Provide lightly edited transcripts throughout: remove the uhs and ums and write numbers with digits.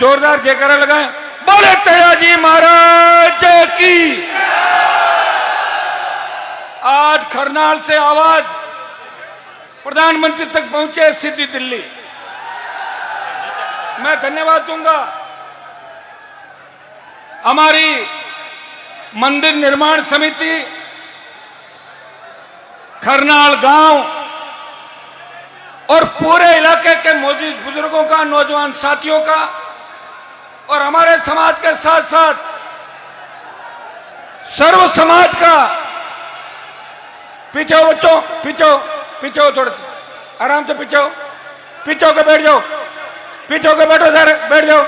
जोरदार जयकारा लगाएं। बोले तेजाजी महाराज की। आज करनाल से आवाज प्रधानमंत्री तक पहुंचे सीधी दिल्ली। मैं धन्यवाद दूंगा हमारी मंदिर निर्माण समिति, करनाल गांव और पूरे इलाके के मौजूद बुजुर्गों का, नौजवान साथियों का और हमारे समाज के साथ साथ सर्व समाज का। पीछे हो बच्चों, पीछे हो थोड़ा सा, आराम से पीछे होकर बैठ जाओ, पीछे होकर बैठो सर, बैठ जाओ।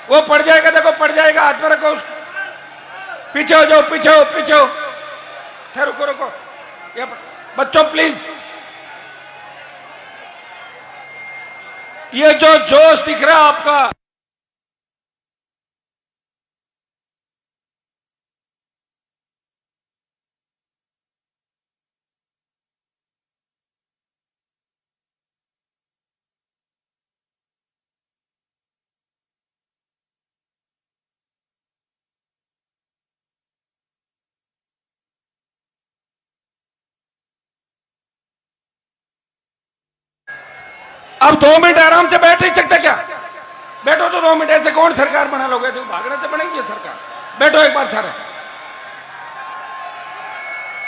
वो पड़ जाएगा, देखो पड़ जाएगा, हाथ में रखो उसको। पीछे हो जाओ, पीछे हो। रुको बच्चों प्लीज। ये जो जोश दिख रहा है आपका, अब 2 मिनट आराम से बैठ नहीं सकते क्या? बैठो तो 2 मिनट। ऐसे कौन सरकार बना लोगे? तो भागने से बनेगी ये सरकार। बैठो एक बार सारे।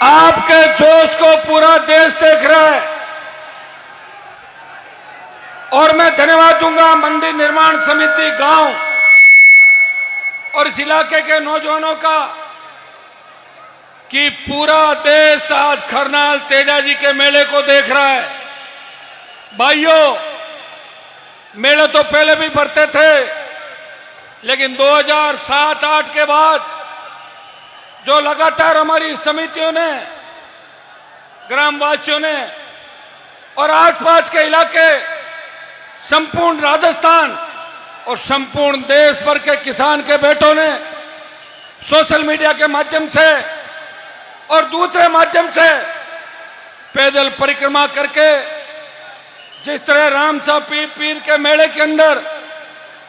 आपके जोश को पूरा देश देख रहा है और मैं धन्यवाद दूंगा मंदिर निर्माण समिति गांव और इस इलाके के नौजवानों का कि पूरा देश आज करनाल तेजाजी के मेले को देख रहा है। भाइयों, मेले तो पहले भी बढ़ते थे, लेकिन 2007-8 के बाद जो लगातार हमारी समितियों ने, ग्रामवासियों ने और आसपास के इलाके, संपूर्ण राजस्थान और संपूर्ण देश भर के किसान के बेटों ने सोशल मीडिया के माध्यम से और दूसरे माध्यम से पैदल परिक्रमा करके, जिस तरह रामसा पीर के मेले के अंदर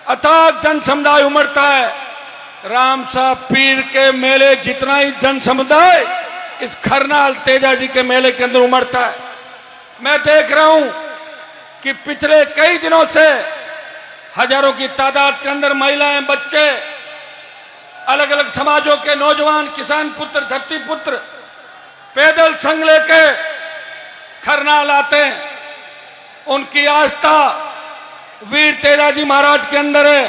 अथाक जन समुदाय उमड़ता है, रामसा पीर के मेले जितना ही जन समुदाय इस करनाल तेजाजी के मेले के अंदर उमड़ता है। मैं देख रहा हूं कि पिछले कई दिनों से हजारों की तादाद के अंदर महिलाएं, बच्चे, अलग अलग समाजों के नौजवान, किसान पुत्र, धरती पुत्र पैदल संग लेके करनाल आते हैं। उनकी आस्था वीर तेजाजी महाराज के अंदर है।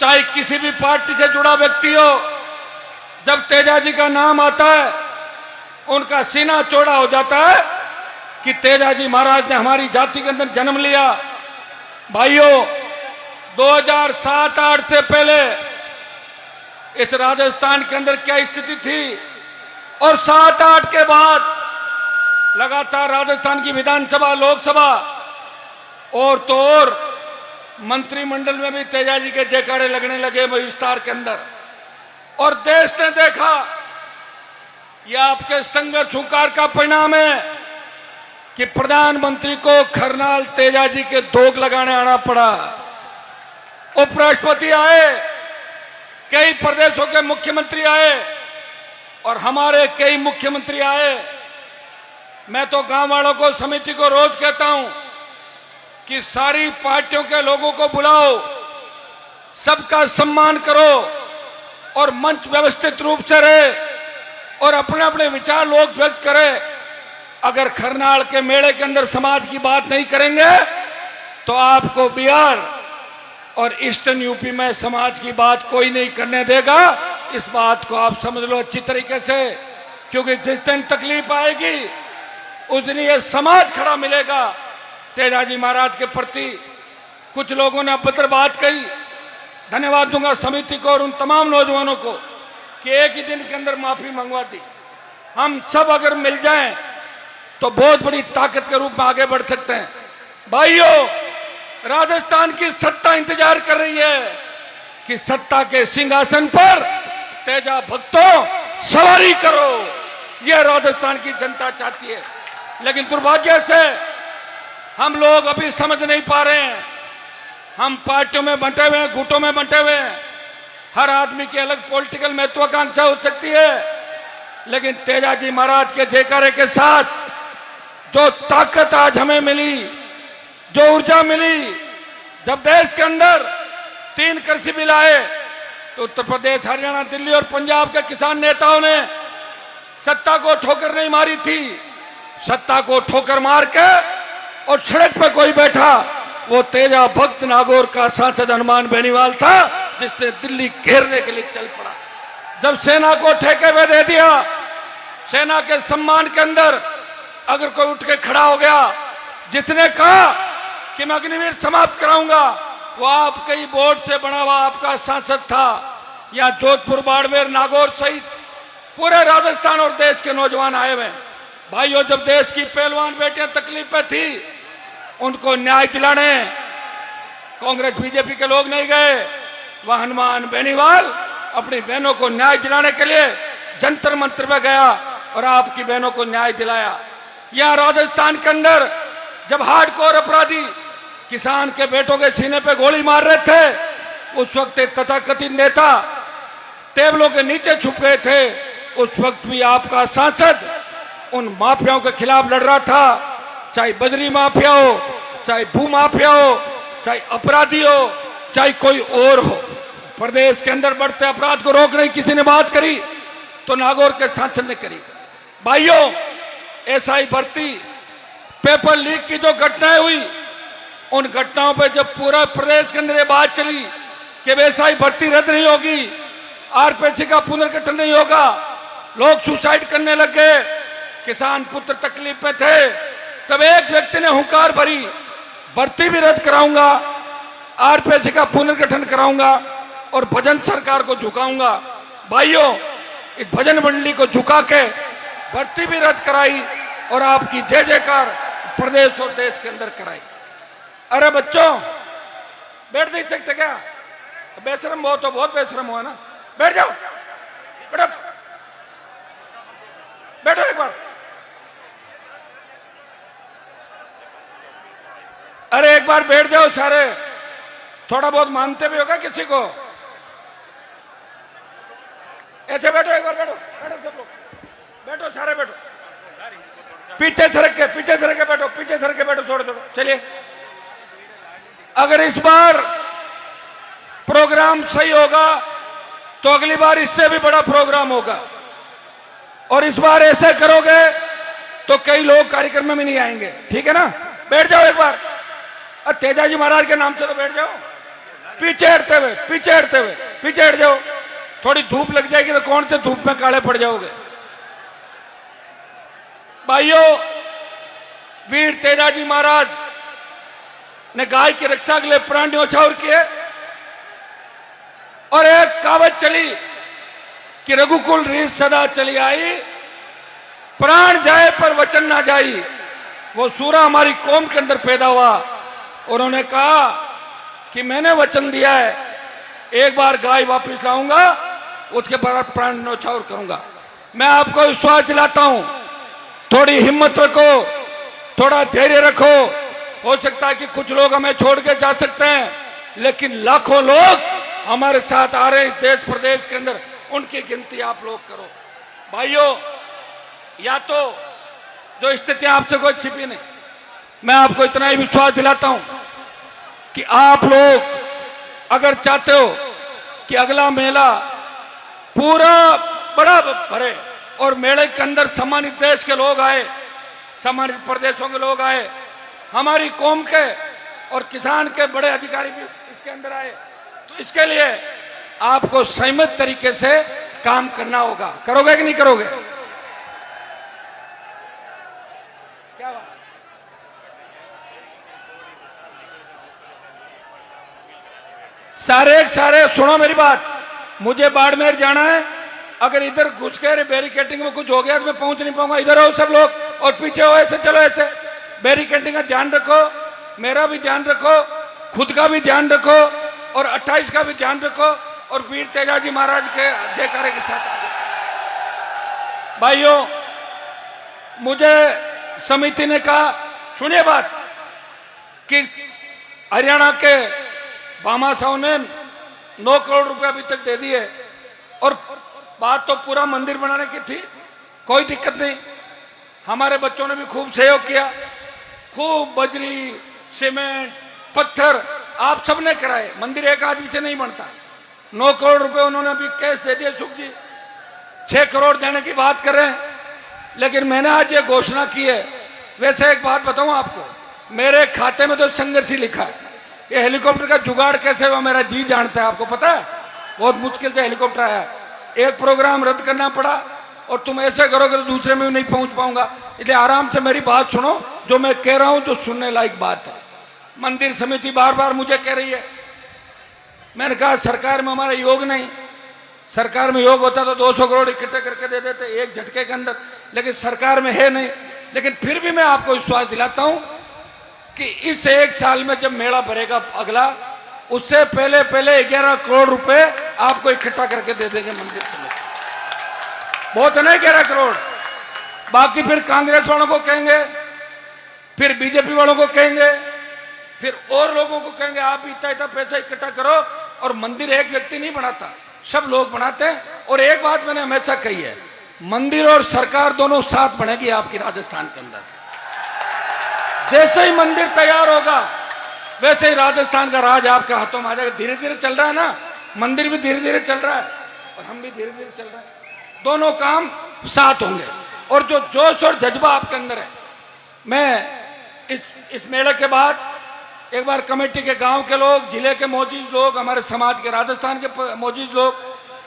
चाहे किसी भी पार्टी से जुड़ा व्यक्ति हो, जब तेजाजी का नाम आता है उनका सीना चौड़ा हो जाता है कि तेजाजी महाराज ने हमारी जाति के अंदर जन्म लिया। भाइयों, 2007-8 से पहले इस राजस्थान के अंदर क्या स्थिति थी और 7-8 के बाद लगातार राजस्थान की विधानसभा, लोकसभा और तो और मंत्रिमंडल में भी तेजाजी के जयकारे लगने लगे विस्तार के अंदर। और देश ने देखा यह आपके संघर्ष हुंकार का परिणाम है कि प्रधानमंत्री को करनाल तेजाजी के धोख लगाने आना पड़ा। उपराष्ट्रपति आए, कई प्रदेशों के मुख्यमंत्री आए और हमारे कई मुख्यमंत्री आए। मैं तो गांव वालों को, समिति को रोज कहता हूं कि सारी पार्टियों के लोगों को बुलाओ, सबका सम्मान करो और मंच व्यवस्थित रूप से रहे और अपने अपने विचार लोग व्यक्त करें। अगर करनाल के मेले के अंदर समाज की बात नहीं करेंगे तो आपको बिहार और ईस्टर्न यूपी में समाज की बात कोई नहीं करने देगा। इस बात को आप समझ लो अच्छी तरीके से, क्योंकि जिस दिन तकलीफ आएगी उस दिन ये समाज खड़ा मिलेगा तेजाजी महाराज के प्रति। कुछ लोगों ने अभद्र बात कही, धन्यवाद दूंगा समिति को और उन तमाम नौजवानों को कि एक ही दिन के अंदर माफी मंगवा दी। हम सब अगर मिल जाएं तो बहुत बड़ी ताकत के रूप में आगे बढ़ सकते हैं। भाइयों, राजस्थान की सत्ता इंतजार कर रही है कि सत्ता के सिंहासन पर तेजा भक्तों सवारी करो, यह राजस्थान की जनता चाहती है। लेकिन दुर्भाग्य से हम लोग अभी समझ नहीं पा रहे हैं हम पार्टियों में बंटे हुए हैं, गुटों में बंटे हुए हैं। हर आदमी की अलग पॉलिटिकल महत्वाकांक्षा हो सकती है, लेकिन तेजाजी महाराज के जयकारे के साथ जो ताकत आज हमें मिली, जो ऊर्जा मिली, जब देश के अंदर 3 कृषि बिल आए तो उत्तर प्रदेश, हरियाणा, दिल्ली और पंजाब के किसान नेताओं ने सत्ता को ठोकर नहीं मारी थी। सत्ता को ठोकर मार के और सड़क पे कोई बैठा, वो तेजा भक्त नागौर का सांसद हनुमान बेनीवाल था, जिसने दिल्ली घेरने के लिए चल पड़ा। जब सेना को ठेके पे दे दिया, सेना के सम्मान के अंदर अगर कोई उठ के खड़ा हो गया, जिसने कहा कि मैं अग्निवीर समाप्त कराऊंगा, वो आपके ही वोट से बना हुआ आपका सांसद था। या जोधपुर, बाड़मेर, नागौर सहित पूरे राजस्थान और देश के नौजवान आए हुए। भाइयों, जब देश की पहलवान बेटियां तकलीफ पे थी, उनको न्याय दिलाने कांग्रेस बीजेपी के लोग नहीं गए। वह हनुमान बेनीवाल अपनी बहनों को न्याय दिलाने के लिए जंतर मंत्र में गया और आपकी बहनों को न्याय दिलाया। यह राजस्थान के अंदर जब हार्डकोर अपराधी किसान के बेटों के सीने पे गोली मार रहे थे, उस वक्त एक तथाकथित नेता टेबलों के नीचे छुप गए थे। उस वक्त भी आपका सांसद उन माफियाओं के खिलाफ लड़ रहा था, चाहे बजरी माफिया हो, चाहे भू माफिया हो, चाहे अपराधी हो, चाहे कोई और हो। प्रदेश के अंदर बढ़ते अपराध को रोकने की किसी ने बात करी तो नागौर के सांसद ने करी। भाइयों, एसआई भर्ती, पेपर लीक की जो घटनाएं हुई, उन घटनाओं पर जब पूरा प्रदेश के अंदर ये बात चली कि एसआई भर्ती रद्द नहीं होगी, आरपीसी का पुनर्गठन नहीं होगा, लोग सुसाइड करने लग गए, किसान पुत्र तकलीफ में थे, तब एक व्यक्ति ने हुंकार भरी, भर्ती भी रद्द कराऊंगा, आरपीसी का पुनर्गठन कराऊंगा और भजन सरकार को झुकाऊंगा। भाइयों, इस भजन मंडली को झुका के भर्ती भी रद्द कराई और आपकी जय जयकार प्रदेश और देश के अंदर कराई। अरे बच्चों, बैठ नहीं सकते क्या? बेशरम बहुत हो, बहुत बेशरम हुआ ना। बैठ जाओ, बैठो, बैठो एक बार। अरे एक बार बैठ जाओ सारे, थोड़ा बहुत मानते भी होगा किसी को। ऐसे बैठो, एक बार बैठो, बैठो सब लोग, बैठो सारे, बैठो, पीछे सरक के, पीछे सरक के बैठो, पीछे सरक के बैठो, छोड़ो छोड़ो। चलिए, अगर इस बार प्रोग्राम सही होगा तो अगली बार इससे भी बड़ा प्रोग्राम होगा, और इस बार ऐसे करोगे तो कई लोग कार्यक्रम में नहीं आएंगे। ठीक है ना? बैठ जाओ एक बार। तेजाजी महाराज के नाम से तो बैठ जाओ। पीछे हटते हुए, पीछे हटते हुए, पीछे हट जाओ। थोड़ी धूप लग जाएगी तो कौन से धूप में काले पड़ जाओगे। भाइयों, वीर तेजाजी महाराज ने गाय की रक्षा के लिए प्राण न्यौछावर किए, और एक कहावत चली कि रघुकुल रीत सदा चली आई, प्राण जाए पर वचन ना जाई। वो सूरा हमारी कौम के अंदर पैदा हुआ। उन्होंने कहा कि मैंने वचन दिया है, एक बार गाय वापस लाऊंगा, उसके बाद प्राण न्यौछावर करूंगा। मैं आपको विश्वास दिलाता हूं, थोड़ी हिम्मत रखो, थोड़ा धैर्य रखो। हो सकता है कि कुछ लोग हमें छोड़ के जा सकते हैं, लेकिन लाखों लोग हमारे साथ आ रहे हैं इस देश प्रदेश के अंदर, उनकी गिनती आप लोग करो। भाइयों, या तो जो स्थितियां आपसे कोई छिपी नहीं, मैं आपको इतना ही विश्वास दिलाता हूं कि आप लोग अगर चाहते हो कि अगला मेला पूरा बड़ा भरे और मेले के अंदर सम्मानित देश के लोग आए, सम्मानित प्रदेशों के लोग आए, हमारी कौम के और किसान के बड़े अधिकारी भी इसके अंदर आए, तो इसके लिए आपको संयमित तरीके से काम करना होगा। करोगे कि नहीं करोगे? क्या बात? सारे सुनो मेरी बात। मुझे बाड़मेर जाना है, अगर इधर घुस के बैरिकेडिंग में कुछ हो गया तो मैं पहुंच नहीं पाऊंगा। इधर आओ सब लोग, और पीछे हो, ऐसे चलो, ऐसे। बैरिकेडिंग का ध्यान रखो, मेरा भी ध्यान रखो, खुद का भी ध्यान रखो, और 28 का भी ध्यान रखो, और वीर तेजाजी महाराज के जयकारे के साथ। भाइयों, मुझे समिति ने कहा, सुनिए बात, कि हरियाणा के भामाशाह ने 9 करोड़ रुपए अभी तक दे दिए, और बात तो पूरा मंदिर बनाने की थी, कोई दिक्कत नहीं। हमारे बच्चों ने भी खूब सहयोग किया, खूब बजरी, सीमेंट, पत्थर आप सबने कराए। मंदिर एक आदमी से नहीं बनता। 9 करोड़ रुपए उन्होंने अभी कैश दे दिए। सुख जी 6 करोड़ देने की बात कर रहे हैं, लेकिन मैंने आज ये घोषणा की है। वैसे एक बात बताऊं आपको, मेरे खाते में तो संघर्ष ही लिखा है। ये हेलीकॉप्टर का जुगाड़ कैसे हुआ मेरा जी जानता है, आपको पता है। बहुत मुश्किल से हेलीकॉप्टर आया, एक प्रोग्राम रद्द करना पड़ा, और तुम ऐसे करोगे तो दूसरे में भी नहीं पहुंच पाऊंगा। इसलिए आराम से मेरी बात सुनो, जो मैं कह रहा हूं जो सुनने लायक बात है। मंदिर समिति बार बार मुझे कह रही है, मैंने कहा सरकार में हमारा योग नहीं, सरकार में योग होता तो 200 करोड़ इकट्ठे करके दे देते एक झटके के अंदर, लेकिन सरकार में है नहीं। लेकिन फिर भी मैं आपको विश्वास दिलाता हूं कि इस 1 साल में जब मेला भरेगा अगला, उससे पहले 11 करोड़ रुपए आपको इकट्ठा करके दे देंगे मंदिर समिति। बहुत है ना 11 करोड़। बाकी फिर कांग्रेस वालों को कहेंगे, फिर बीजेपी वालों को कहेंगे, फिर और लोगों को कहेंगे आप भी इतना पैसा इकट्ठा करो। और मंदिर एक व्यक्ति नहीं बनाता, सब लोग बनाते हैं। और एक बात मैंने हमेशा कही है, मंदिर और सरकार दोनों साथ बनेगी आपकी राजस्थान के अंदर। जैसे ही मंदिर तैयार होगा वैसे ही राजस्थान का राज आपके हाथों में आ जाएगा। धीरे धीरे चल रहा है ना, मंदिर भी धीरे धीरे चल रहा है और हम भी धीरे धीरे चल रहे हैं। दोनों काम साथ होंगे। और जो जोश और जज्बा आपके अंदर है, मैं इस मेले के बाद एक बार कमेटी के गांव के लोग, जिले के मौजूद लोग, हमारे समाज के राजस्थान के मौजूद लोग,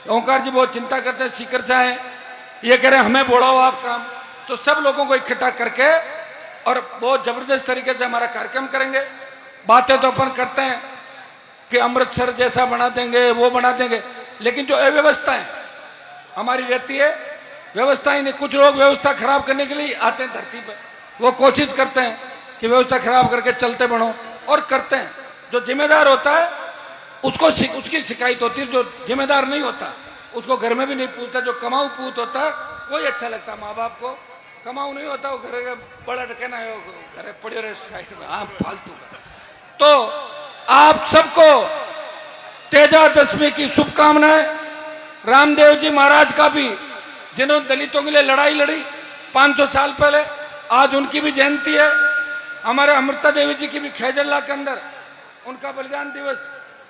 ओंकार जी बहुत चिंता करते हैं, सीकर से आए, ये कह रहे हैं हमें बोलाओ आप काम। तो सब लोगों को इकट्ठा करके और बहुत जबरदस्त तरीके से हमारा कार्यक्रम करेंगे। बातें तो अपन करते हैं कि अमृतसर जैसा बना देंगे, वो बना देंगे, लेकिन जो अव्यवस्थाएं हमारी रहती है, व्यवस्था ही नहीं। कुछ लोग व्यवस्था खराब करने के लिए आते हैं धरती पर, वो कोशिश करते हैं कि व्यवस्था खराब करके चलते बढ़ो, और करते हैं। जो जिम्मेदार होता है उसको उसकी शिकायत होती है, जो जिम्मेदार नहीं होता उसको घर में भी नहीं पूछता। जो कमाऊ पूत होता है वही अच्छा लगता है माँ बाप को, कमाऊ नहीं होता वो घर का बड़ा कहना है घर पड़े रहे साइड में, हाँ फालतू का। तो आप सबको तेजादशमी की शुभकामनाएं। रामदेव जी महाराज का भी, जिन्होंने दलितों के लिए लड़ाई लड़ी 500 साल पहले, आज उनकी भी जयंती है। हमारे अमृता देवी जी की भी खैजल्ला के अंदर उनका बलिदान दिवस।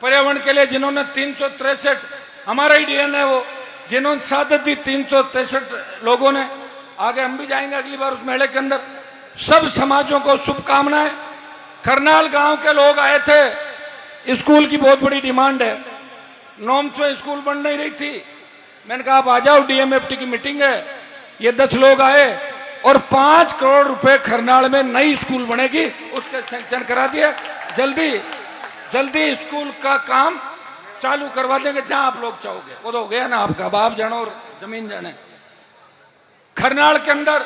पर्यावरण के लिए जिन्होंने 363, हमारा ही डीएन है वो, जिन्होंने शहादत दी 363 लोगों ने। आगे हम भी जाएंगे अगली बार उस मेले के अंदर। सब समाजों को शुभकामनाएं। करनाल गांव के लोग आए थे, स्कूल की बहुत बड़ी डिमांड है, नॉर्म्स में स्कूल बन नहीं रही थी। मैंने कहा आप आ जाओ, डीएमएफटी की मीटिंग है। ये 10 लोग आए और 5 करोड़ रुपए खरनाल में नई स्कूल बनेगी, उसके सैंक्शन करा दिए। जल्दी जल्दी स्कूल का काम चालू करवा देंगे जहां आप लोग चाहोगे। वो तो हो गया ना आपका, बाप जानो और जमीन जाने। खरनाल के अंदर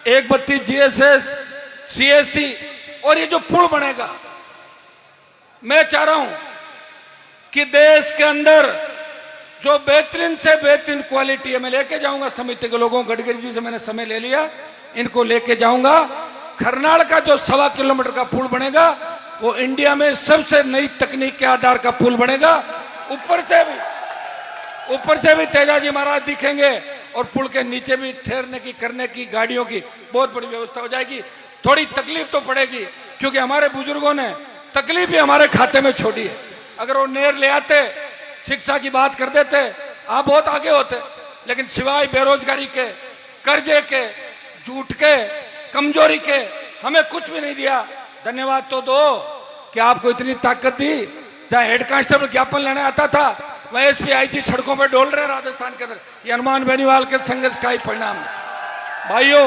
132 जीएसएस, सीएससी, और ये जो पुल बनेगा, मैं चाह रहा हूं कि देश के अंदर जो बेहतरीन से बेहतरीन क्वालिटी है, मैं लेके जाऊंगा समिति के लोगों, गडकरी जी से मैंने समय ले लिया, इनको लेके जाऊंगा। खरनाल का जो 1.25 किलोमीटर का पुल बनेगा वो इंडिया में सबसे नई तकनीक के आधार का पुल बनेगा। ऊपर से भी तेजाजी महाराज दिखेंगे और पुल के नीचे भी ठहरने की, करने की, गाड़ियों की बहुत बड़ी व्यवस्था हो जाएगी। थोड़ी तकलीफ तो पड़ेगी क्योंकि हमारे बुजुर्गों ने तकलीफ ही हमारे खाते में छोड़ी है। अगर वो नहर ले आते, शिक्षा की बात कर देते, आप बहुत आगे होते, लेकिन सिवाय बेरोजगारी के, कर्जे के, झूठ के, कमजोरी के हमें कुछ भी नहीं दिया। धन्यवाद तो दो कि आपको इतनी ताकत दी। जहां हेड कांस्टेबल ज्ञापन लेने आता था वह एसपी आईजी सड़कों पर डोल रहे राजस्थान के अंदर। ये हनुमान बेनीवाल के संघर्ष का ही परिणाम है। भाइयों,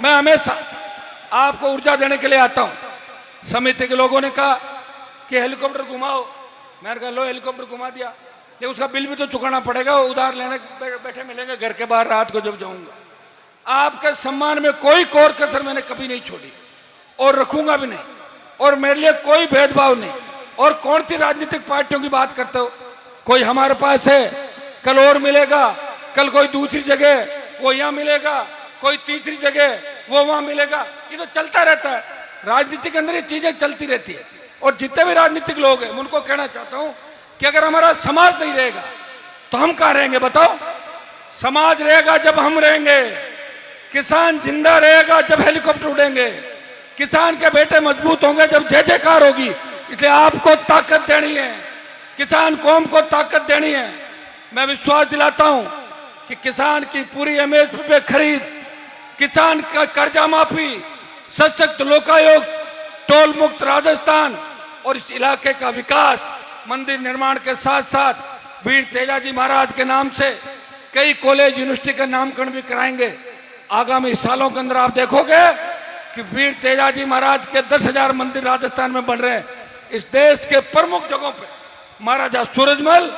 मैं हमेशा आपको ऊर्जा देने के लिए आता हूं। समिति के लोगों ने कहा कि हेलीकॉप्टर घुमाओ, मैंने कहा लो हेलीकॉप्टर घुमा दिया, लेकिन उसका बिल भी तो चुकाना पड़ेगा। उधार लेने बैठे मिलेंगे घर के बाहर रात को जब जाऊंगा। आपके सम्मान में कोई कोर कसर मैंने कभी नहीं छोड़ी और रखूंगा भी नहीं, और मेरे लिए कोई भेदभाव नहीं। और कौन सी राजनीतिक पार्टियों की बात करते हो? कोई हमारे पास है, कल और मिलेगा, कल कोई दूसरी जगह वो यहां मिलेगा, कोई तीसरी जगह वो वहां मिलेगा। ये तो चलता रहता है, राजनीति के अंदर ये चीजें चलती रहती है। और जितने भी राजनीतिक लोग हैं उनको कहना चाहता हूं कि अगर हमारा समाज नहीं रहेगा तो हम कहां रहेंगे बताओ? समाज रहेगा जब हम रहेंगे, किसान जिंदा रहेगा जब हेलीकॉप्टर उड़ेंगे, किसान के बेटे मजबूत होंगे जब जय जयकार होगी। इसलिए आपको ताकत देनी है, किसान कौम को ताकत देनी है। मैं विश्वास दिलाता हूं कि किसान की पूरी एमएसपी पे खरीद, किसान का कर्जा माफी, सशक्त लोकायुक्त, टोल मुक्त राजस्थान और इस इलाके का विकास, मंदिर निर्माण के साथ साथ वीर तेजाजी महाराज के नाम से कई कॉलेज यूनिवर्सिटी का नामकरण भी कराएंगे। आगामी सालों के अंदर आप देखोगे कि वीर तेजाजी महाराज के 10,000 मंदिर राजस्थान में बन रहे हैं। इस देश के प्रमुख जगहों पे महाराजा सूरजमल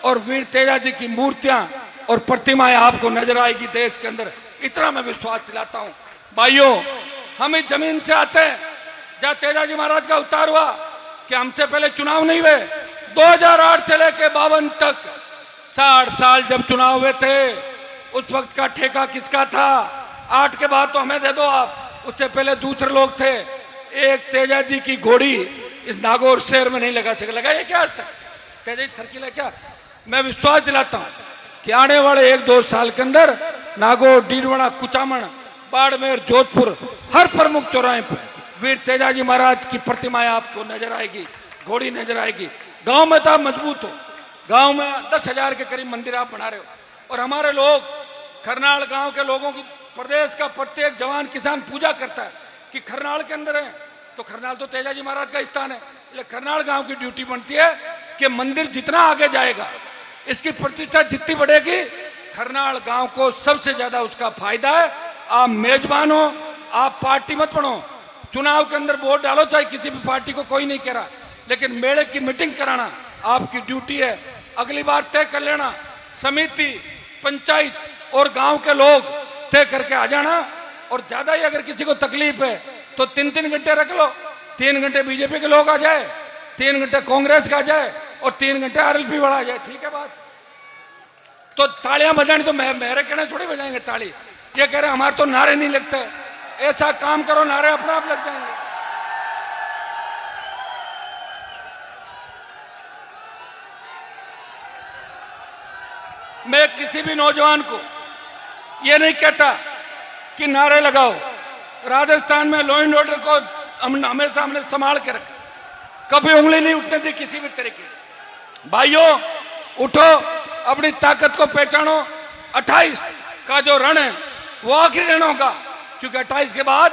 और वीर तेजाजी की मूर्तियां और प्रतिमाएं आपको नजर आएगी देश के अंदर। इतना मैं विश्वास दिलाता हूं। भाइयों, हम इस जमीन से आते हैं जहां तेजाजी महाराज का अवतार हुआ। कि हमसे पहले चुनाव नहीं हुए? 2008 से लेकर 52 तक 60 साल जब चुनाव हुए थे, उस वक्त का ठेका किसका था? 8 के बाद तो हमें दे दो आप, उससे पहले दूसरे लोग थे। एक तेजाजी की घोड़ी इस नागौर शहर में नहीं लगा सके। लगाइए क्या आज तक? तेजाजी सर्किल है क्या? मैं विश्वास दिलाता हूं कि आने वाले 1-2 साल के अंदर नागौर, डीडवाना, कुचामन, बाड़मेर, जोधपुर, हर प्रमुख चौराहे पर वीर तेजाजी महाराज की प्रतिमाएं आपको नजर आएगी, घोड़ी नजर आएगी। गांव में तो आप मजबूत हो, गांव में 10,000 के करीब मंदिर आप बना रहे हो। और हमारे लोग, खरनाल गांव के लोगों की, प्रदेश का प्रत्येक जवान किसान पूजा करता है कि खरनाल के अंदर है तो खरनाल तो तेजाजी महाराज का स्थान है। इसलिए खरनाल गांव की ड्यूटी बनती है कि मंदिर जितना आगे जाएगा, इसकी प्रतिष्ठा जितनी बढ़ेगी, खरनाल गांव को सबसे ज्यादा उसका फायदा है। आप मेजबान हो, आप पार्टी मत बनो। चुनाव के अंदर वोट डालो, चाहे किसी भी पार्टी को, कोई नहीं कह रहा, लेकिन मेले की मीटिंग कराना आपकी ड्यूटी है। अगली बार तय कर लेना, समिति, पंचायत और गांव के लोग तय करके आ जाना। और ज्यादा ही अगर किसी को तकलीफ है तो 3-3 घंटे रख लो। 3 घंटे बीजेपी के लोग आ जाए, 3 घंटे कांग्रेस का आ जाए और 3 घंटे आरएलपी वाला आ जाए। ठीक है बात? तो तालियां बजानी तो मेरे कहने थोड़ी बजाएंगे ताली। ये कह रहे हमारे तो नारे नहीं लगते। ऐसा काम करो, नारे अपने आप लग जाएंगे। मैं किसी भी नौजवान को ये नहीं कहता कि नारे लगाओ। राजस्थान में लॉ एंड ऑर्डर को हमेशा हमने संभाल के रखा, कभी उंगली नहीं उठने दी किसी भी तरीके। भाइयों, उठो, अपनी ताकत को पहचानो। 28 का जो रण है वो आखिरी रण होगा, क्योंकि 28 के बाद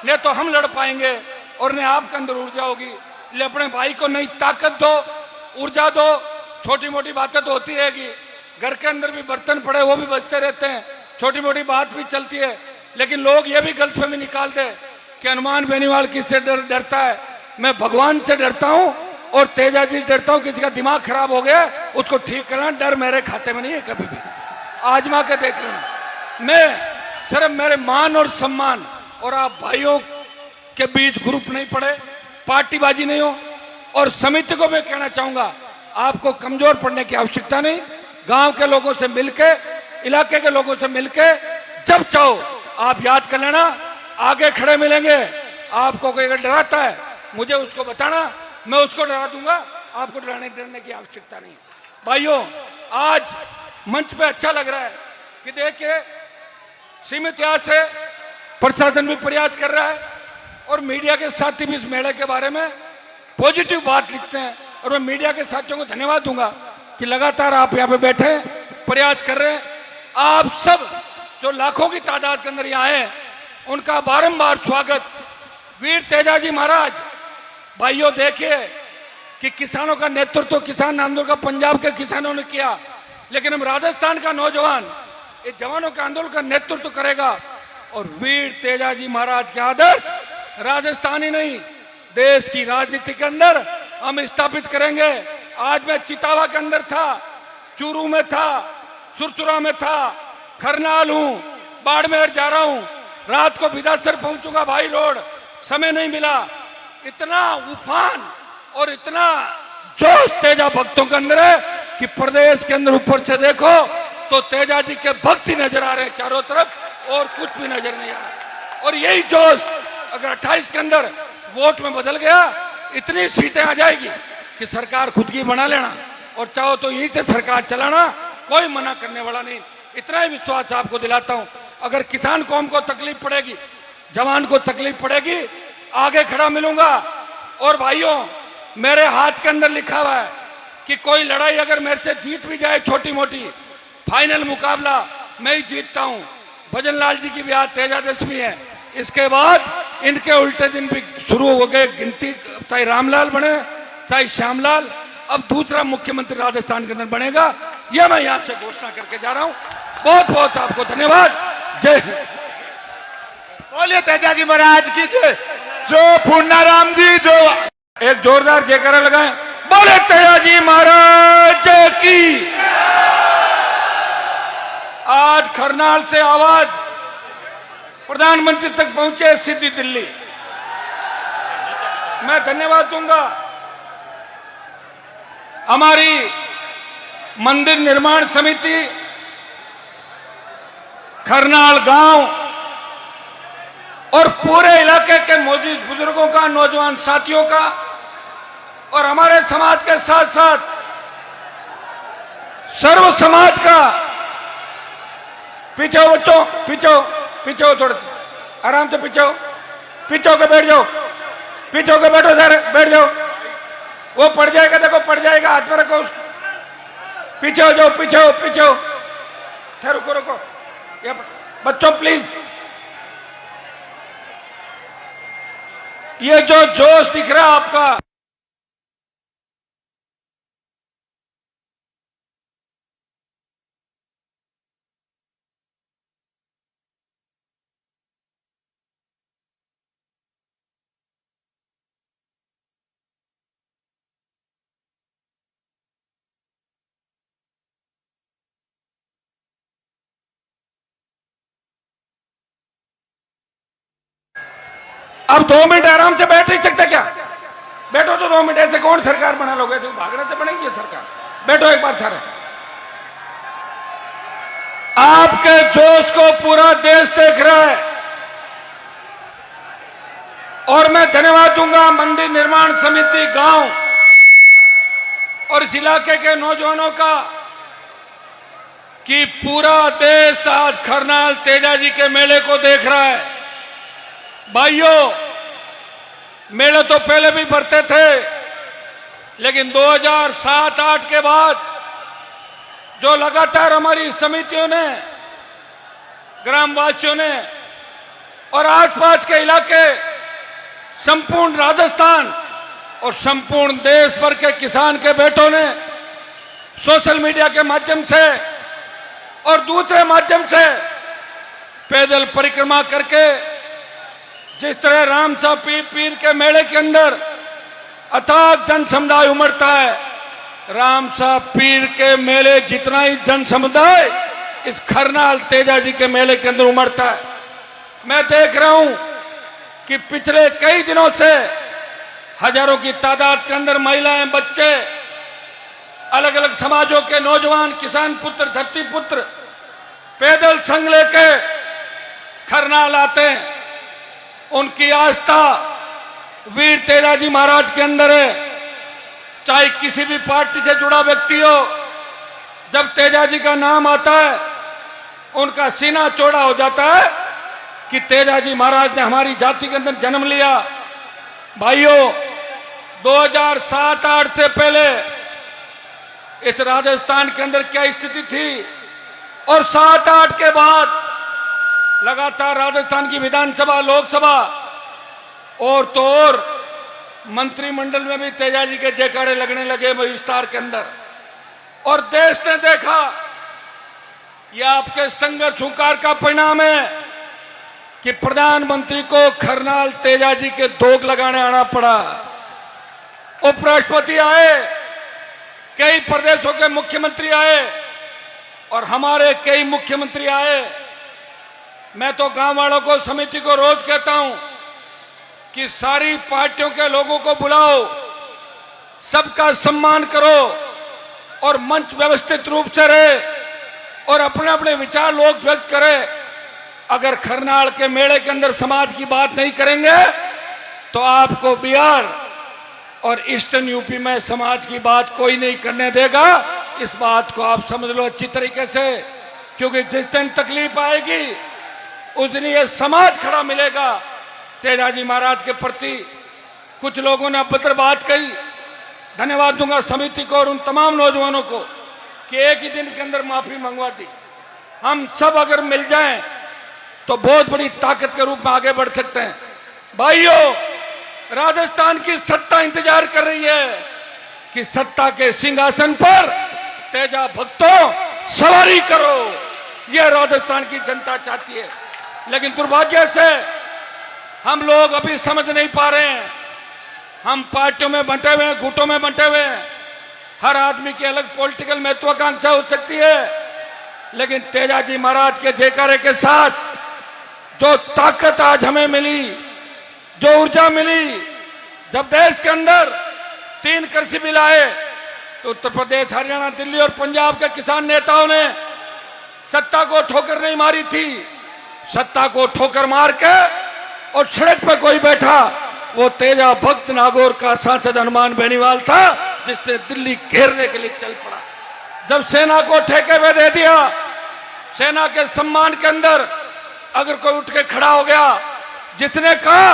न तो हम लड़ पाएंगे और न आपके अंदर ऊर्जा होगी। इसलिए अपने भाई को नई ताकत दो, ऊर्जा दो। छोटी मोटी बातें तो होती रहेगी, घर के अंदर भी बर्तन पड़े वो भी बचते रहते हैं, छोटी मोटी बात भी चलती है। लेकिन लोग ये भी गलतफहमी निकालते हैं कि हनुमान बेनीवाल किससे डरता है। मैं भगवान से डरता हूं और तेजाजी से डरता हूं। किसी का दिमाग खराब हो गया उसको ठीक करना, डर मेरे खाते में नहीं है। कभी भी आजमा के देख लेना। मैं सिर्फ मेरे मान और सम्मान और आप भाइयों के बीच ग्रुप नहीं पड़े, पार्टीबाजी नहीं हो। और समिति को मैं कहना चाहूंगा, आपको कमजोर पड़ने की आवश्यकता नहीं। गांव के लोगों से मिलके, इलाके के लोगों से मिलके जब चाहो आप याद कर लेना, आगे खड़े मिलेंगे। आपको कोई अगर डराता है मुझे उसको बताना, मैं उसको डरा दूंगा। आपको डरने की आवश्यकता नहीं। भाइयों, आज मंच पे अच्छा लग रहा है कि देखिए सीमित इतिहास से प्रशासन भी प्रयास कर रहा है और मीडिया के साथी भी इस मेले के बारे में पॉजिटिव बात लिखते हैं। और मैं मीडिया के साथियों को धन्यवाद दूंगा कि लगातार आप यहाँ पे बैठे प्रयास कर रहे हैं। आप सब जो लाखों की तादाद के अंदर यहाँ आए, उनका बारंबार स्वागत। वीर तेजाजी महाराज, भाइयों देखिए कि किसानों का नेतृत्व, किसान आंदोलन का पंजाब के किसानों ने किया, लेकिन हम राजस्थान का नौजवान ये जवानों के आंदोलन का नेतृत्व करेगा। और वीर तेजाजी महाराज के आदर्श राजस्थानी नहीं, देश की राजनीति के अंदर हम स्थापित करेंगे। आज मैं चितावा के अंदर था, चूरू में था, सुरचुरा में था, खरनाल हूं, बाड़मेर जा रहा हूं, रात को बिदासर पहुंचूंगा। भाई रोड समय नहीं मिला। इतना उफान और इतना जोश तेजा भक्तों के अंदर है कि प्रदेश के अंदर ऊपर से देखो तो तेजा जी के भक्त ही नजर आ रहे हैं चारों तरफ, और कुछ भी नजर नहीं आ रहा। और यही जोश अगर 28 के अंदर वोट में बदल गया, इतनी सीटें आ जाएगी कि सरकार खुद की बना लेना, और चाहो तो यहीं से सरकार चलाना, कोई मना करने वाला नहीं। इतना ही विश्वास आपको दिलाता हूं। अगर किसान कौम को तकलीफ पड़ेगी, जवान को तकलीफ पड़ेगी, आगे खड़ा मिलूंगा। और भाइयों, मेरे हाथ के अंदर लिखा हुआ है कि कोई लड़ाई अगर मेरे से जीत भी जाए छोटी मोटी, फाइनल मुकाबला मैं ही जीतता हूं। भजन लाल जी की भी आज तेजादशमी है, इसके बाद इनके उल्टे दिन भी शुरू हो गए गिनती, चाहे रामलाल बने चाहे श्यामलाल, अब दूसरा मुख्यमंत्री राजस्थान के अंदर बनेगा, यह मैं यहां से घोषणा करके जा रहा हूं। बहुत बहुत आपको धन्यवाद। जय हिंद। बोलिए तेजाजी महाराज की जय। जो पूर्णाराम जी, जो एक जोरदार जयकारा लगाएं, बोले तेजाजी महाराज की। आज करनाल से आवाज प्रधानमंत्री तक पहुंचे, सीधी दिल्ली। मैं धन्यवाद दूंगा हमारी मंदिर निर्माण समिति, करनाल गांव और पूरे इलाके के मौजूद बुजुर्गों का, नौजवान साथियों का, और हमारे समाज के साथ साथ सर्व समाज का। पीछे हो बच्चों, पीछे हो, थोड़े से आराम से पीछे होकर बैठ जाओ, पीछे होकर बैठो सर, बैठ जाओ। वो पड़ जाएगा, देखो पड़ जाएगा, हाथ में रखो उसको। पीछे हो जाओ, पीछे हो। रुको बच्चों प्लीज। ये जो जोश दिख रहा है आपका, अब 2 मिनट आराम से बैठ नहीं सकते क्या? बैठो तो 2 मिनट। ऐसे कौन सरकार बना लोगे? तो भागने से बनेगी सरकार। बैठो एक बार सारे। आपके जोश को पूरा देश देख रहा है, और मैं धन्यवाद दूंगा मंदिर निर्माण समिति गांव और इस इलाके के नौजवानों का कि पूरा देश आज करनाल तेजाजी के मेले को देख रहा है। भाइयों, मेले तो पहले भी भरते थे, लेकिन 2007-8 के बाद जो लगातार हमारी समितियों ने, ग्रामवासियों ने और आसपास के इलाके, संपूर्ण राजस्थान और संपूर्ण देश भर के किसान के बेटों ने सोशल मीडिया के माध्यम से और दूसरे माध्यम से पैदल परिक्रमा करके, जिस तरह रामसा पीर के मेले के अंदर अथाक जन समुदाय उमड़ता है, रामसा पीर के मेले जितना ही जन समुदाय इस करनाल तेजाजी के मेले के अंदर उमड़ता है। मैं देख रहा हूं कि पिछले कई दिनों से हजारों की तादाद के अंदर महिलाएं, बच्चे, अलग अलग समाजों के नौजवान, किसान पुत्र, धरती पुत्र पैदल संग लेके करनाल आते हैं। उनकी आस्था वीर तेजाजी महाराज के अंदर है। चाहे किसी भी पार्टी से जुड़ा व्यक्ति हो, जब तेजाजी का नाम आता है उनका सीना चौड़ा हो जाता है कि तेजाजी महाराज ने हमारी जाति के अंदर जन्म लिया। भाइयों, 2007-8 से पहले इस राजस्थान के अंदर क्या स्थिति थी, और 7-8 के बाद लगातार राजस्थान की विधानसभा, लोकसभा और तो और मंत्रिमंडल में भी तेजाजी के जयकारे लगने लगे विस्तार के अंदर। और देश ने देखा यह आपके संघर्ष हुंकार का परिणाम है कि प्रधानमंत्री को करनाल तेजाजी के धोख लगाने आना पड़ा। उपराष्ट्रपति आए, कई प्रदेशों के मुख्यमंत्री आए और हमारे कई मुख्यमंत्री आए। मैं तो गांव वालों को, समिति को रोज कहता हूं कि सारी पार्टियों के लोगों को बुलाओ, सबका सम्मान करो और मंच व्यवस्थित रूप से रहे और अपने अपने विचार लोग व्यक्त करें। अगर करनाल के मेले के अंदर समाज की बात नहीं करेंगे तो आपको बिहार, और ईस्टर्न यूपी में समाज की बात कोई नहीं करने देगा। इस बात को आप समझ लो अच्छी तरीके से, क्योंकि जिस दिन तकलीफ आएगी उस दिन ये समाज खड़ा मिलेगा। तेजाजी महाराज के प्रति कुछ लोगों ने अभद्र बात कही, धन्यवाद दूंगा समिति को और उन तमाम नौजवानों को कि एक ही दिन के अंदर माफी मंगवा दी। हम सब अगर मिल जाएं तो बहुत बड़ी ताकत के रूप में आगे बढ़ सकते हैं। भाइयों, राजस्थान की सत्ता इंतजार कर रही है कि सत्ता के सिंहासन पर तेजा भक्तों सवारी करो, यह राजस्थान की जनता चाहती है। लेकिन दुर्भाग्य से हम लोग अभी समझ नहीं पा रहे हैं। हम पार्टियों में बंटे हुए हैं, गुटों में बंटे हुए हैं। हर आदमी की अलग पॉलिटिकल महत्वाकांक्षा हो सकती है, लेकिन तेजाजी महाराज के जयकारे के साथ जो ताकत आज हमें मिली, जो ऊर्जा मिली, जब देश के अंदर 3 कृषि बिल आए तो उत्तर प्रदेश, हरियाणा, दिल्ली और पंजाब के किसान नेताओं ने सत्ता को ठोकर नहीं मारी थी। सत्ता को ठोकर मार के और सड़क पर कोई बैठा, वो तेजा भक्त नागौर का सांसद हनुमान बेनीवाल था, जिसने दिल्ली घेरने के लिए चल पड़ा। जब सेना को ठेके में दे दिया, सेना के सम्मान के अंदर अगर कोई उठ के खड़ा हो गया, जिसने कहा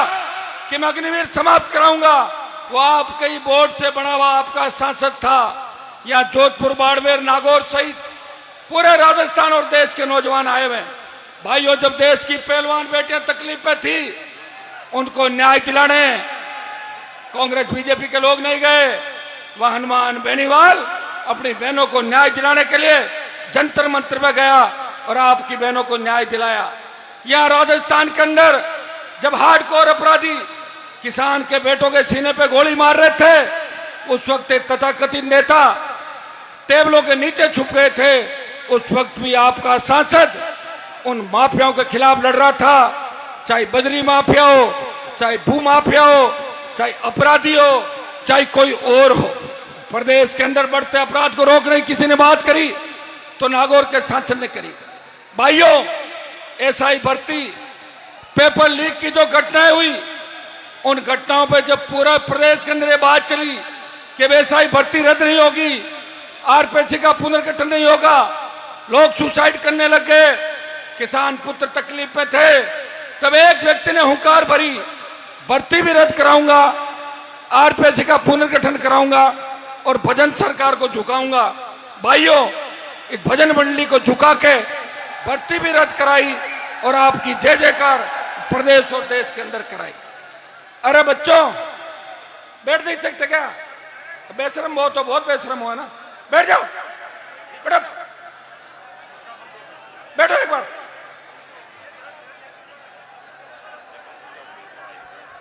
कि मैं अग्निवीर समाप्त कराऊंगा, वो आपके ही वोट से बना हुआ आपका सांसद था। या जोधपुर, बाड़मेर, नागौर सहित पूरे राजस्थान और देश के नौजवान आए हुए। भाइयों, जब देश की पहलवान बेटियां तकलीफ में थी, उनको न्याय दिलाने कांग्रेस बीजेपी के लोग नहीं गए। वह हनुमान बेनीवाल अपनी बहनों को न्याय दिलाने के लिए जंतर मंत्र में गया और आपकी बहनों को न्याय दिलाया। यहां राजस्थान के अंदर जब हार्डकोर अपराधी किसान के बेटों के सीने पे गोली मार रहे थे, उस वक्त एक तथाकथित नेता टेबलों के नीचे छुप गए थे। उस वक्त भी आपका सांसद उन माफियाओं के खिलाफ लड़ रहा था, चाहे बजरी माफिया हो, चाहे भू माफिया हो, चाहे अपराधी हो, चाहे कोई और हो। प्रदेश के अंदर बढ़ते अपराध को रोकने की किसी ने बात करी तो नागौर के सांसद ने करी। भाइयों, एसआई भर्ती, पेपर लीक की जो घटनाएं हुई, उन घटनाओं पर जब पूरा प्रदेश के अंदर ये बात चली कि एसआई भर्ती रद्द नहीं होगी, आरपीसी का पुनर्गठन नहीं होगा, लोग सुसाइड करने लग गए, किसान पुत्र तकलीफ में थे, तब एक व्यक्ति ने हुंकार भरी, भर्ती भी रद्द कराऊंगा, आरपीसी का पुनर्गठन कराऊंगा और भजन सरकार को झुकाऊंगा। भाइयों, इस भजन मंडली को झुका के भर्ती भी रद्द कराई और आपकी जय जयकार प्रदेश और देश के अंदर कराई। अरे बच्चों, बैठ नहीं सकते क्या? बेशरम बहुत हो, बहुत बेशरम हुआ ना। बैठ जाओ, बैठो, बैठो एक बार।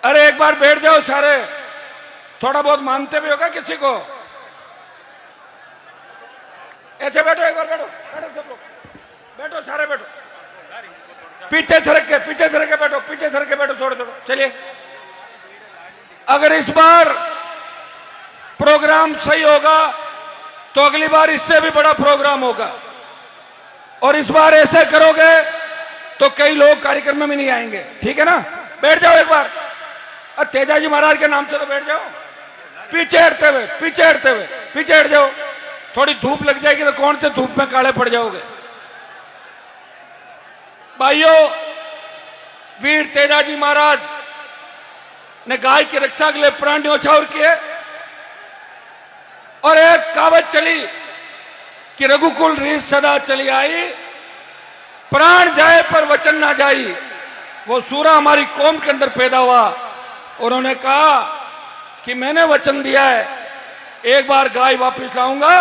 अरे एक बार बैठ जाओ सारे, थोड़ा बहुत मानते भी होगा किसी को। ऐसे बैठो, एक बार बैठो, बैठो सब लोग, बैठो सारे, बैठो, पीछे सरक के बैठो, पीछे सरक के बैठो, थोड़ा थोड़ा। चलिए, अगर इस बार प्रोग्राम सही होगा तो अगली बार इससे भी बड़ा प्रोग्राम होगा, और इस बार ऐसे करोगे तो कई लोग कार्यक्रम में नहीं आएंगे। ठीक है ना? बैठ जाओ एक बार। तेजाजी महाराज के नाम से तो बैठ जाओ। पीछे हटते हुए, पीछे हटते हुए, पीछे हट जाओ। थोड़ी धूप लग जाएगी तो कौन से धूप में काले पड़ जाओगे। भाइयों, वीर तेजाजी महाराज ने गाय की रक्षा के लिए प्राण न्यौछावर किए, और एक कहावत चली कि रघुकुल रीत सदा चली आई, प्राण जाए पर वचन ना जाई। वो सूरा हमारी कौम के अंदर पैदा हुआ। उन्होंने कहा कि मैंने वचन दिया है, एक बार गाय वापस लाऊंगा,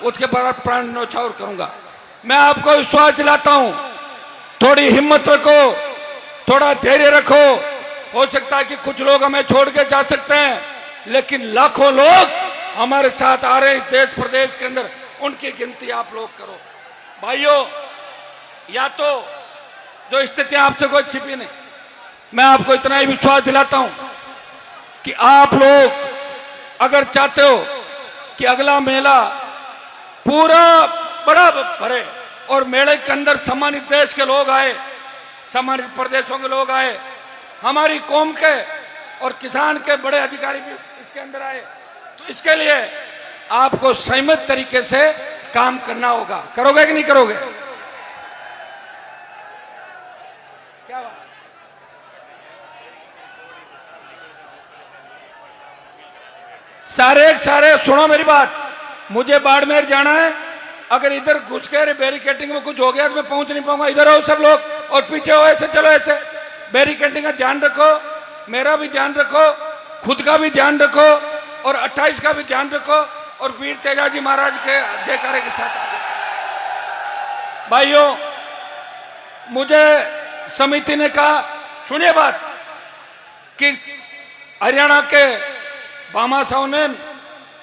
उसके बाद प्राण न्यौछावर करूंगा। मैं आपको विश्वास दिलाता हूं, थोड़ी हिम्मत रखो, थोड़ा धैर्य रखो। हो सकता है कि कुछ लोग हमें छोड़ के जा सकते हैं, लेकिन लाखों लोग हमारे साथ आ रहे हैं इस देश प्रदेश के अंदर, उनकी गिनती आप लोग करो। भाइयों, या तो जो स्थितियां आपसे कोई छिपी नहीं, मैं आपको इतना ही विश्वास दिलाता हूं कि आप लोग अगर चाहते हो कि अगला मेला पूरा बड़ा भरे और मेले के अंदर सम्मानित देश के लोग आए, सम्मानित प्रदेशों के लोग आए, हमारी कौम के और किसान के बड़े अधिकारी भी इसके के अंदर आए। तो इसके लिए आपको संयमित तरीके से काम करना होगा। करोगे कि नहीं करोगे? क्या बात? सारे सुनो मेरी बात। मुझे बाड़मेर जाना है, अगर इधर घुस के बैरिकेटिंग में कुछ हो गया तो मैं पहुंच नहीं पाऊंगा। इधर आओ सब लोग और पीछे हो, ऐसे चलो, ऐसे बैरिकेटिंग का ध्यान रखो, मेरा भी ध्यान रखो, खुद का भी ध्यान रखो और 28 का भी ध्यान रखो और वीर तेजाजी महाराज के जयकारे के साथ भाइयों। मुझे समिति ने कहा, सुनिए बात, कि हरियाणा के बामा साहब ने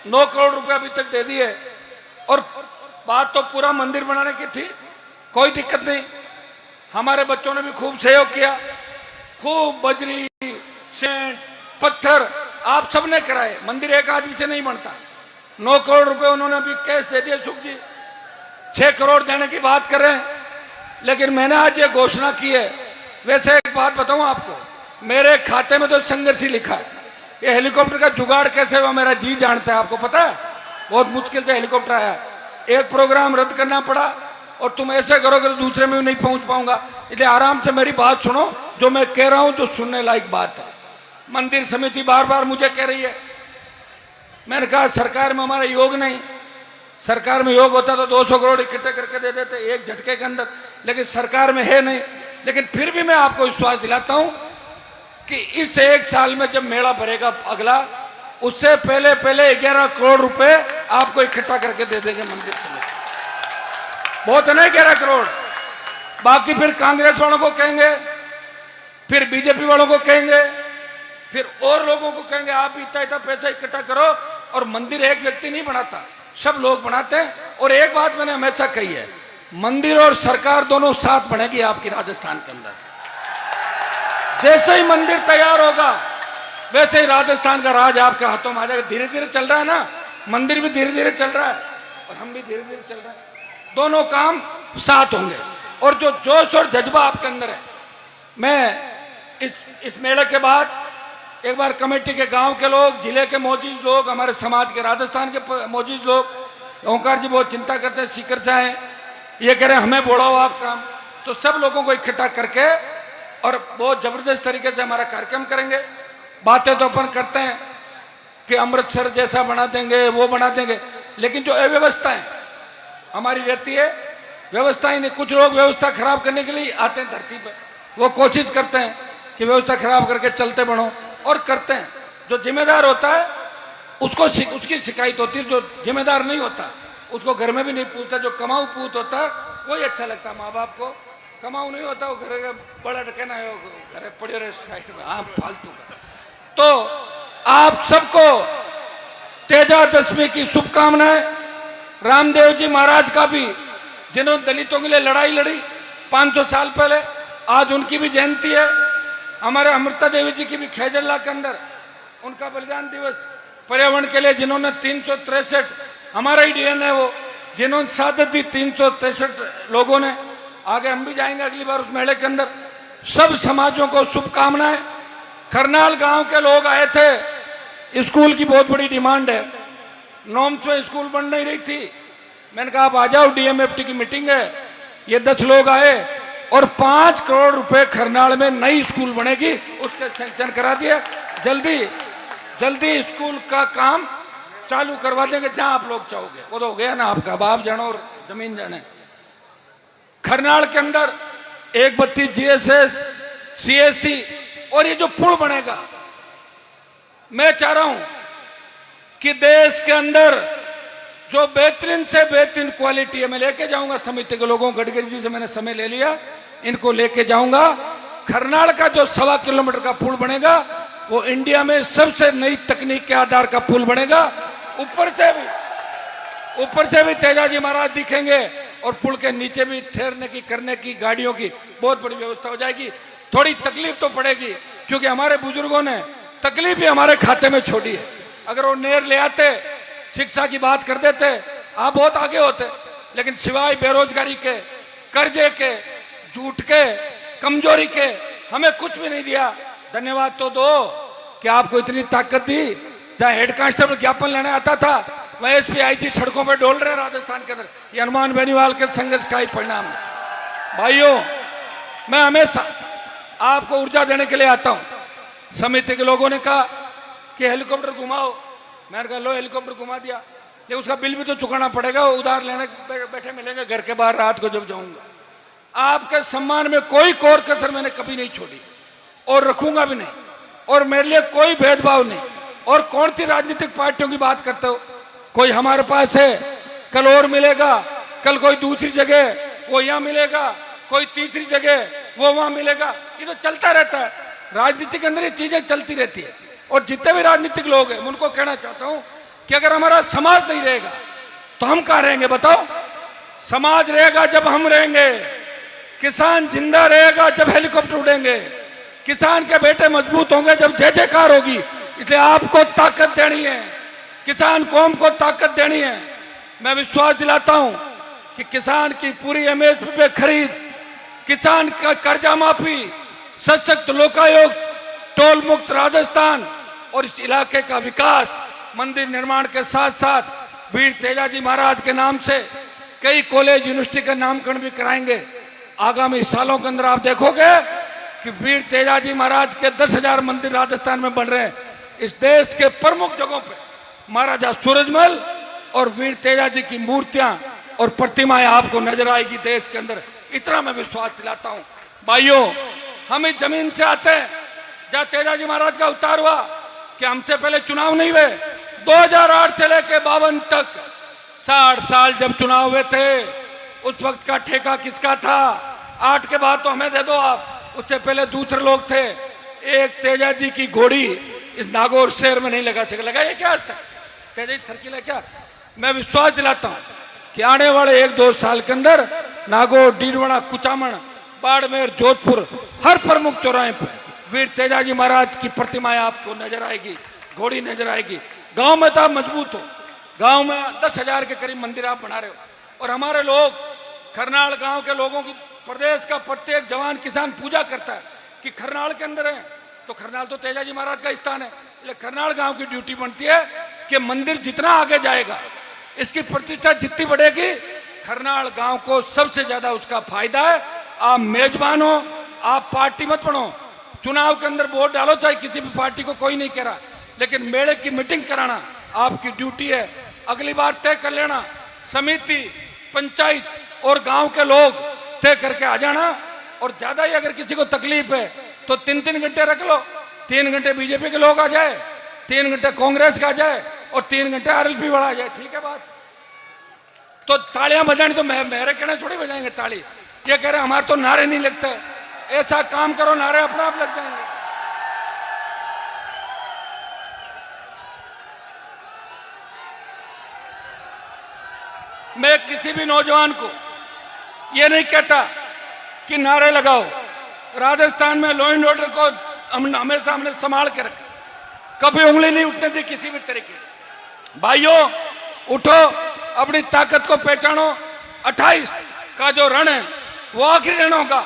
9 करोड़ रुपए अभी तक दे दिए और बात तो पूरा मंदिर बनाने की थी, कोई दिक्कत नहीं। हमारे बच्चों ने भी खूब सहयोग किया, खूब बजरी, सीमेंट, पत्थर आप सबने कराए। मंदिर एक आदमी से नहीं बनता। 9 करोड़ रुपए उन्होंने अभी कैश दे दिए। सुख जी 6 करोड़ देने की बात कर रहे हैं, लेकिन मैंने आज ये घोषणा की है। वैसे एक बात बताऊं आपको, मेरे खाते में तो संघर्ष ही लिखा है। ये हेलीकॉप्टर का जुगाड़ कैसे हुआ मेरा जी जानता है, आपको पता है। बहुत मुश्किल से हेलीकॉप्टर आया, एक प्रोग्राम रद्द करना पड़ा और तुम ऐसे करोगे तो दूसरे में भी नहीं पहुंच पाऊंगा। इसलिए आराम से मेरी बात सुनो, जो मैं कह रहा हूं जो सुनने लायक बात है। मंदिर समिति बार बार मुझे कह रही है, मैंने कहा सरकार में हमारा योग नहीं, सरकार में योग होता तो 200 करोड़ इकट्ठे करके दे देते एक झटके के अंदर, लेकिन सरकार में है नहीं। लेकिन फिर भी मैं आपको विश्वास दिलाता हूं कि इस 1 साल में जब मेला भरेगा अगला, उससे पहले 11 करोड़ रुपए आपको इकट्ठा करके दे देंगे मंदिर समिति। बहुत है ना 11 करोड़। बाकी फिर कांग्रेस वालों को कहेंगे, फिर बीजेपी वालों को कहेंगे, फिर और लोगों को कहेंगे आप इतना पैसा इकट्ठा करो। और मंदिर एक व्यक्ति नहीं बनाता, सब लोग बनाते हैं। और एक बात मैंने हमेशा कही है, मंदिर और सरकार दोनों साथ बनेगी आपकी राजस्थान के अंदर। जैसे ही मंदिर तैयार होगा वैसे ही राजस्थान का राज आपके हाथों में आ जाएगा। धीरे धीरे चल रहा है ना, मंदिर भी धीरे धीरे चल रहा है और हम भी धीरे धीरे चल रहे हैं। दोनों काम साथ होंगे। और जो जोश और जज्बा आपके अंदर है, मैं इस मेले के बाद एक बार कमेटी के गांव के लोग, जिले के मौजूद लोग, हमारे समाज के राजस्थान के मौजूद लोग, ओंकार जी बहुत चिंता करते हैं, सीकर से आए, ये कह रहे हैं हमें बोलाओ आप काम। तो सब लोगों को इकट्ठा करके और बहुत जबरदस्त तरीके से हमारा कार्यक्रम करेंगे। बातें तो अपन करते हैं कि अमृतसर जैसा बना देंगे, वो बना देंगे, लेकिन जो अव्यवस्थाएं हमारी रहती है, व्यवस्था ही नहीं। कुछ लोग व्यवस्था खराब करने के लिए आते हैं धरती पर, वो कोशिश करते हैं कि व्यवस्था खराब करके चलते बढ़ो, और करते हैं। जो जिम्मेदार होता है उसकी शिकायत होती है, जो जिम्मेदार नहीं होता उसको घर में भी नहीं पूछता। जो कमाऊ पूत होता है वही अच्छा लगता है माँ बाप को, कमाऊ नहीं होता वो घर का बड़ा कहना है, घर पड़े रहे साइड में, हाँ फालतू का। तो आप सबको तेजादशमी की शुभकामनाएं। रामदेव जी महाराज का भी, जिन्होंने दलितों के लिए लड़ाई लड़ी 500 साल पहले, आज उनकी भी जयंती है। हमारे अमृता देवी जी की भी खेजरला के अंदर उनका बलिदान दिवस। पर्यावरण के लिए जिन्होंने 363, हमारा ही डीएन है वो, जिन्होंने शहादत दी 363 लोगों ने। आगे हम भी जाएंगे अगली बार उस मेले के अंदर। सब समाजों को शुभकामनाएं। करनाल गांव के लोग आए थे, स्कूल की बहुत बड़ी डिमांड है, नॉर्म्स में स्कूल बन नहीं रही थी। मैंने कहा आप आ जाओ, डीएमएफटी की मीटिंग है। ये 10 लोग आए और 5 करोड़ रुपए खरनाल में नई स्कूल बनेगी, उसके सैंक्शन करा दिया। जल्दी स्कूल का काम चालू करवा देंगे जहां आप लोग चाहोगे। वो तो हो गया ना आपका, बाप जानो और जमीन जाने। खरनाल के अंदर 132 जीएसएस, सीएससी और ये जो पुल बनेगा, मैं चाह रहा हूं कि देश के अंदर जो बेहतरीन से बेहतरीन क्वालिटी है, मैं लेके जाऊंगा समिति के लोगों, गडकरी जी से मैंने समय ले लिया, इनको लेके जाऊंगा। खरनाल का जो 1.25 किलोमीटर का पुल बनेगा वो इंडिया में सबसे नई तकनीक के आधार का पुल बनेगा। ऊपर से भी तेजाजी महाराज दिखेंगे और पुल के नीचे भी ठहरने की, करने की, गाड़ियों की बहुत बड़ी व्यवस्था हो जाएगी। थोड़ी तकलीफ तो पड़ेगी क्योंकि हमारे बुजुर्गों ने तकलीफ भी हमारे खाते में छोड़ी है। अगर वो नेर ले आते, शिक्षा की बात कर देते, आप बहुत आगे होते। लेकिन सिवाय बेरोजगारी के, कर्जे के, झूठ के, कमजोरी के हमें कुछ भी नहीं दिया। धन्यवाद तो दो कि आपको इतनी ताकत दी जहाँ हेड कांस्टेबल ज्ञापन लेने आता था वह एसपी आईजी सड़कों पर डोल रहे राजस्थान के अंदर। ये हनुमान बेनीवाल के संघर्ष का ही परिणाम है। भाइयों, मैं हमेशा आपको ऊर्जा देने के लिए आता हूं। समिति के लोगों ने कहा कि हेलीकॉप्टर घुमाओ, मैंने कहा लो हेलीकॉप्टर घुमा दिया, लेकिन उसका बिल भी तो चुकाना पड़ेगा, उधार लेने बैठे मिलेंगे घर के बाहर रात को जब जाऊंगा। आपके सम्मान में कोई कोर कसर मैंने कभी नहीं छोड़ी और रखूंगा भी नहीं, और मेरे लिए कोई भेदभाव नहीं। और कौन सी राजनीतिक पार्टियों की बात करते हो? कोई हमारे पास है, कल और मिलेगा, कल कोई दूसरी जगह वो यहां मिलेगा, कोई तीसरी जगह वो वहां मिलेगा। ये तो चलता रहता है, राजनीति के अंदर ये चीजें चलती रहती है। और जितने भी राजनीतिक लोग हैं उनको कहना चाहता हूं कि अगर हमारा समाज नहीं रहेगा तो हम कहां रहेंगे बताओ? समाज रहेगा जब हम रहेंगे, किसान जिंदा रहेगा जब हेलीकॉप्टर उड़ेंगे, किसान के बेटे मजबूत होंगे जब जय जयकार होगी। इसलिए आपको ताकत देनी है, किसान कौम को ताकत देनी है। मैं विश्वास दिलाता हूं कि किसान की पूरी एमएसपी पे खरीद, किसान का कर्जा माफी, सशक्त लोकायोग, टोल मुक्त राजस्थान और इस इलाके का विकास, मंदिर निर्माण के साथ साथ वीर तेजाजी महाराज के नाम से कई कॉलेज यूनिवर्सिटी का नामकरण भी कराएंगे। आगामी सालों के अंदर आप देखोगे कि वीर तेजाजी महाराज के 10,000 मंदिर राजस्थान में बन रहे हैं। इस देश के प्रमुख जगहों पे महाराजा सूरजमल और वीर तेजाजी की मूर्तियां और प्रतिमाएं आपको नजर आएगी देश के अंदर। इतना मैं विश्वास दिलाता हूं। भाइयों, हम इस जमीन से आते हैं जहां तेजाजी महाराज का अवतार हुआ। कि हमसे पहले चुनाव नहीं हुए? 2008 से लेके 52 तक 60 साल जब चुनाव हुए थे, उस वक्त का ठेका किसका था? 8 के बाद तो हमें दे दो आप, उससे पहले दूसरे लोग थे। एक तेजाजी की घोड़ी इस नागौर शहर में नहीं लगा सके। लगाइए क्या आज तक? तेजाजी सर्किल है क्या? मैं विश्वास दिलाता हूं कि आने वाले 1-2 साल के अंदर नागौर, डीडवाना, कुचामन, बाड़मेर, जोधपुर, हर प्रमुख चौराहे पर वीर तेजाजी महाराज की प्रतिमाएं आपको नजर आएगी, घोड़ी नजर आएगी। गांव में तो आप मजबूत हो, गांव में 10,000 के करीब मंदिर आप बना रहे हो। और हमारे लोग, खरनाल गांव के लोगों की, प्रदेश का प्रत्येक जवान किसान पूजा करता है कि खरनाल के अंदर है तो खरनाल तो तेजाजी महाराज का स्थान है। इसलिए खरनाल गांव की ड्यूटी बनती है कि मंदिर जितना आगे जाएगा, इसकी प्रतिष्ठा जितनी बढ़ेगी, खरनाल गांव को सबसे ज्यादा उसका फायदा है। आप मेजबान हो, आप पार्टी मत बनो। चुनाव के अंदर वोट डालो, चाहे किसी भी पार्टी को, कोई नहीं कह रहा, लेकिन मेले की मीटिंग कराना आपकी ड्यूटी है। अगली बार तय कर लेना, समिति, पंचायत और गांव के लोग तय करके आ जाना। और ज्यादा ही अगर किसी को तकलीफ है तो 3-3 घंटे रख लो। 3 घंटे बीजेपी के लोग आ जाए, 3 घंटे कांग्रेस का आ जाए और 3 घंटे आरएलपी वाला आ जाए। ठीक है बात? तो तालियां बजानी तो मेरे कहने थोड़ी बजाएंगे ताली। ये कह रहे हमारे तो नारे नहीं लगते। ऐसा काम करो, नारे अपने आप लग जाएंगे। मैं किसी भी नौजवान को ये नहीं कहता कि नारे लगाओ। राजस्थान में लॉ एंड ऑर्डर को हमेशा हमने संभाल के रखा, कभी उंगली नहीं उठने दी किसी भी तरीके। भाइयों, उठो, अपनी ताकत को पहचानो। 28 का जो रण है वो आखिरी रण होगा,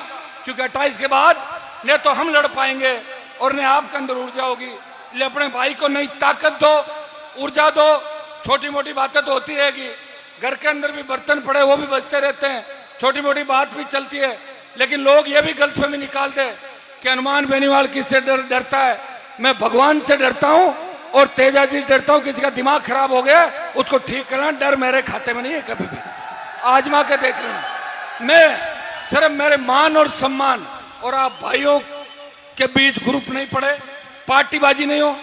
क्योंकि 28 के बाद न तो हम लड़ पाएंगे और न आपके अंदर ऊर्जा होगी। इसलिए अपने भाई को नई ताकत दो, ऊर्जा दो। छोटी मोटी बातें तो होती रहेगी, घर के अंदर भी बर्तन पड़े वो भी बजते रहते हैं, छोटी मोटी बात भी चलती है। लेकिन लोग ये भी गलतफहमी निकाल दे कि हनुमान बेनीवाल किससे डरता है। मैं भगवान से डरता हूं और तेजाजी से डरता हूं। किसी का दिमाग खराब हो गया उसको ठीक करना, डर मेरे खाते में नहीं है कभी भी। आजमा के देख लेना। मैं सिर्फ मेरे मान और सम्मान और आप भाइयों के बीच ग्रुप नहीं पड़े, पार्टीबाजी नहीं हो।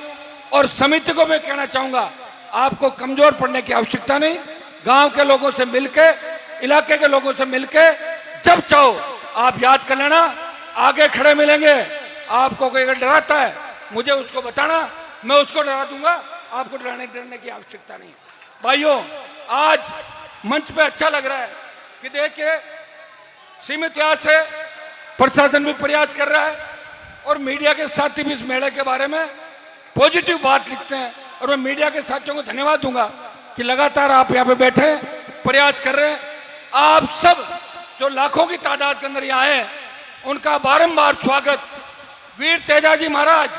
और समिति को मैं कहना चाहूंगा, आपको कमजोर पड़ने की आवश्यकता नहीं। गांव के लोगों से मिलके, इलाके के लोगों से मिलके जब चाहो आप याद कर लेना, आगे खड़े मिलेंगे। आपको कोई अगर डराता है मुझे उसको बताना, मैं उसको डरा दूंगा। आपको डरने की आवश्यकता नहीं। भाइयों, आज मंच पे अच्छा लग रहा है कि देखिए सीमित याद से प्रशासन भी प्रयास कर रहा है और मीडिया के साथी भी इस मेले के बारे में पॉजिटिव बात लिखते हैं। और मैं मीडिया के साथियों को धन्यवाद दूंगा कि लगातार आप यहाँ पे बैठे प्रयास कर रहे हैं। आप सब जो लाखों की तादाद के अंदर यहाँ आए, उनका बारंबार स्वागत। वीर तेजाजी महाराज,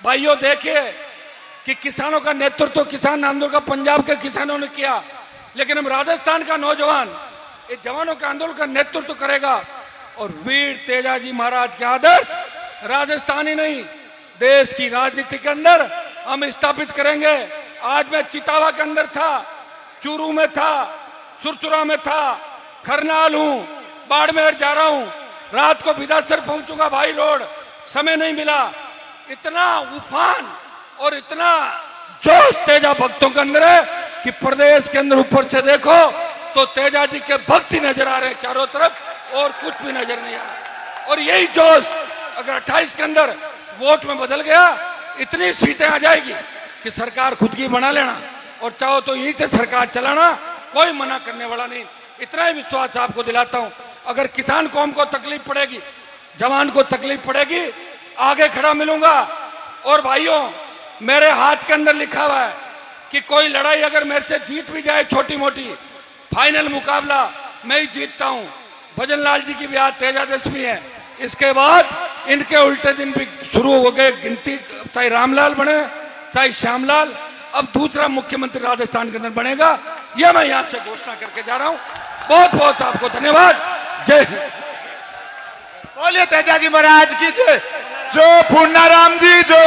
भाइयों देखिए कि किसानों का नेतृत्व किसान आंदोलन का पंजाब के किसानों ने किया, लेकिन हम राजस्थान का नौजवान ये जवानों के आंदोलन का नेतृत्व करेगा। और वीर तेजाजी महाराज के आदर्श राजस्थान ही नहीं देश की राजनीति के अंदर हम स्थापित करेंगे। आज मैं चितावा के अंदर था, चूरू में था, सुरचुरा में था, खरनाल हूं, बाड़मेर जा रहा हूं, रात को बिदासर पहुंचूंगा भाई रोड, समय नहीं मिला। इतना उफान और इतना जोश तेजा भक्तों के अंदर है कि प्रदेश के अंदर ऊपर से देखो तो तेजा जी के भक्त ही नजर आ रहे हैं चारों तरफ, और कुछ भी नजर नहीं आ रहा। और यही जोश अगर 28 के अंदर वोट में बदल गया, इतनी सीटें आ जाएगी कि सरकार खुद की बना लेना, और चाहो तो यहीं से सरकार चलाना, कोई मना करने वाला नहीं। इतना ही विश्वास आपको दिलाता हूं। अगर किसान कौम को तकलीफ पड़ेगी, जवान को तकलीफ पड़ेगी, आगे खड़ा मिलूंगा। और भाइयों, मेरे हाथ के अंदर लिखा हुआ है कि कोई लड़ाई अगर मेरे से जीत भी जाए छोटी मोटी, फाइनल मुकाबला मैं ही जीतता हूं। भजन लाल जी की भी आज तेजादशमी है, इसके बाद इनके उल्टे दिन भी शुरू हो गए गिनती, चाहे रामलाल बने चाहे श्यामलाल, अब दूसरा मुख्यमंत्री राजस्थान के अंदर बनेगा। यह मैं यहां से घोषणा करके जा रहा हूं। बहुत बहुत आपको धन्यवाद। जय हिंद। बोलिए तेजाजी महाराज की जय। जो पूर्णाराम जी जो